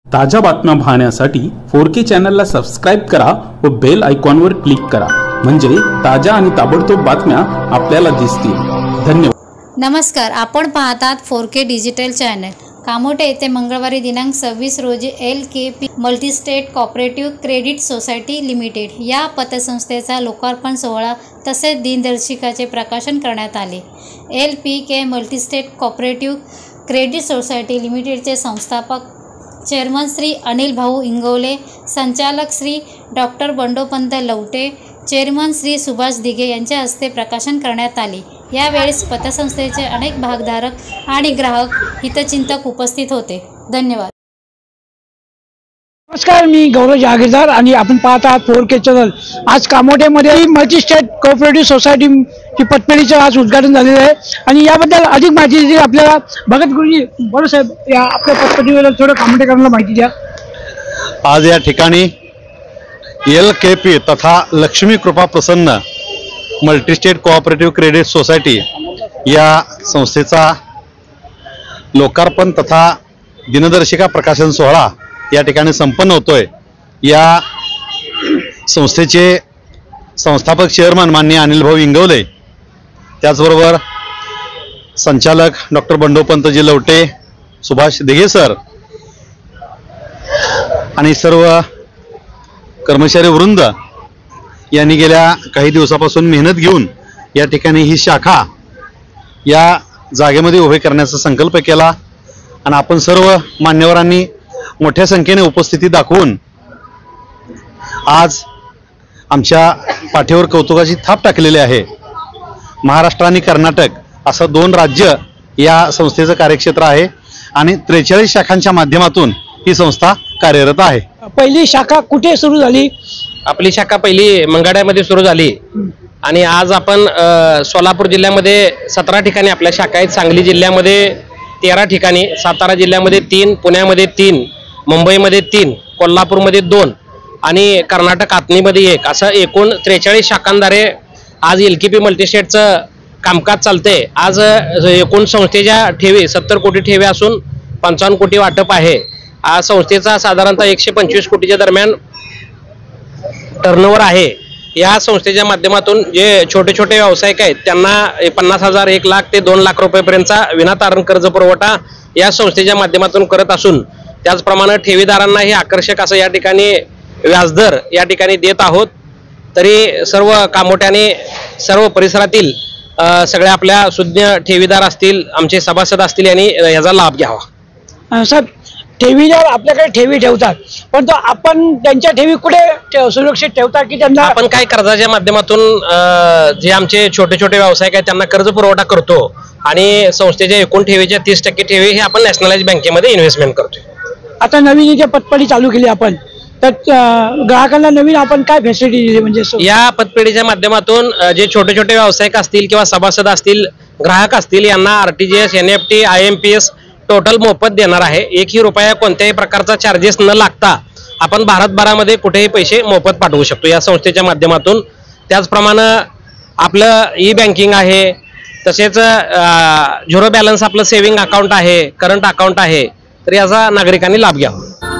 ताज्या बातम्या पाहण्यासाठी 4K चॅनलला सबस्क्राइब करा व बेल आयकॉनवर क्लिक करा, म्हणजे ताज्या आणि ताबडतोब बातम्या आपल्याला दिसतील। धन्यवाद। नमस्कार, आपण पाहतात 4K डिजिटल चॅनल। कामोटे येथे मंगळवारी दिनांक 26 रोजी LKP multi-state cooperative credit society limited या पतसंस्थेचा लोकार्पण सोहळा तसेच दिनदर्शिकाचे प्रकाशन करण्यात आले। LPK multi-state cooperative credit society लिमिटेडचे संस्थापक चेअरमन श्री अनिल भाऊ इंगवले, संचालक श्री डॉक्टर बंडोपंत लवटे, चेअरमन श्री सुभाष दिघे यांच्या हस्ते प्रकाशन करण्यात आले। यावेळेस पतसंस्थेचे अनेक भागधारक आणि ग्राहक हितचिंतक उपस्थित होते। धन्यवाद। नमस्कार, मी गौरव जहागीरदार आणि आपण पाहत आहात 4K चॅनल। आज कामोठेमध्ये मल्टीस्टेट कोऑपरेटिव्ह सोसायटीची पतपेढीचं आज उद्घाटन झालेलं आहे आणि याबद्दल अधिक माहिती देतील आपल्याला भगत गुरुजी। बोलो साहेब, या आपल्या पतपेढीवर थोडं कामोठेकरांना माहिती द्या। आज या ठिकाणी LKP तथा लक्ष्मी कृपा प्रसन्न मल्टीस्टेट कोऑपरेटिव्ह क्रेडिट सोसायटी या संस्थेचा लोकार्पण तथा दिनदर्शिका प्रकाशन सोहळा या ठिकाणी संपन्न होतोय। या संस्थेचे संस्थापक चेअरमन माननीय अनिल भाऊ इंगवले, त्याचबरोबर संचालक डॉक्टर बंडोपंतजी लवटे, सुभाष दिघे सर आणि सर्व कर्मचारी वृंद यांनी गेल्या काही दिवसापासून मेहनत घेऊन या ठिकाणी ही शाखा या जागेमध्ये उभे करण्याचा संकल्प केला आणि आपण सर्व मान्यवरांनी मोठ्या संख्येने उपस्थिती दाखवून आज आमच्या पाठीवर कौतुकाची थाप टाकलेली आहे। महाराष्ट्र आणि कर्नाटक असं दोन राज्य या संस्थेचं कार्यक्षेत्र आहे आणि 43 शाखांच्या माध्यमातून ही संस्था कार्यरत आहे। पहिली शाखा कुठे सुरू झाली? आपली शाखा पहिली मंगाड्यामध्ये सुरू झाली आणि आज आपण सोलापूर जिल्ह्यामध्ये 17 ठिकाणी आपल्या शाखा आहेत। सांगली जिल्ह्यामध्ये 13 ठिकाणी, सातारा जिल्ह्यामध्ये 3, पुण्यामध्ये 3, मुंबईमध्ये 3, कोल्हापूरमध्ये 2 आणि कर्नाटक आतनीमध्ये 1 असं एकूण 43 शाखांद्वारे आज LKP मल्टीस्टेटचं कामकाज चालते। आज एकूण संस्थेच्या ठेवी 70 कोटी ठेवी असून 55 कोटी वाटप आहे। आज संस्थेचा साधारणतः 125 कोटीच्या दरम्यान टर्नओव्हर आहे। या संस्थेच्या माध्यमातून जे छोटे छोटे व्यावसायिक आहेत त्यांना 50,000, 1 लाख ते 2 लाख रुपयेपर्यंतचा विनातारण कर्ज पुरवठा या संस्थेच्या माध्यमातून करत असून त्याचप्रमाणे ठेवीदारांनाही आकर्षक असं या ठिकाणी व्याजदर या ठिकाणी देत आहोत। तरी सर्व कामोट्याने सर्व परिसरातील सगळ्या आपल्या सुज्ञ ठेवीदार असतील, आमचे सभासद असतील यांनी याचा लाभ घ्यावा। साहेब, ठेवीदार आपल्याकडे ठेवी ठेवतात, पण तो आपण त्यांच्या ठेवी कुठे सुरक्षित ठेवतात की त्यांना? आपण काय कर्जाच्या माध्यमातून जे आमचे छोटे छोटे व्यावसायिक आहेत त्यांना कर्ज पुरवठा करतो आणि संस्थेच्या एकूण ठेवीच्या 30% ठेवी हे आपण नॅशनलाइज बँकेमध्ये इन्व्हेस्टमेंट करतो। आता नवीन जे पतपेढी चालू केली आपण, तर ग्राहकांना नवीन आपण काय फॅसिलिटी दिली? म्हणजे या पतपेढीच्या माध्यमातून जे छोटे छोटे व्यावसायिक असतील किंवा सभासद असतील, ग्राहक असतील, यांना RTGS, NEFT, IMPS टोटल मोफत देणार आहे। एकही रुपया कोणत्याही प्रकारचा चार्जेस न लागता आपण भारतभरामध्ये कुठेही पैसे मोफत पाठवू शकतो या संस्थेच्या माध्यमातून। त्याचप्रमाणे आपलं E-बँकिंग आहे, तसेच झिरो बॅलन्स आपलं सेव्हिंग अकाउंट आहे, करंट अकाउंट आहे, तर याचा नागरिकांनी लाभ घ्यावा।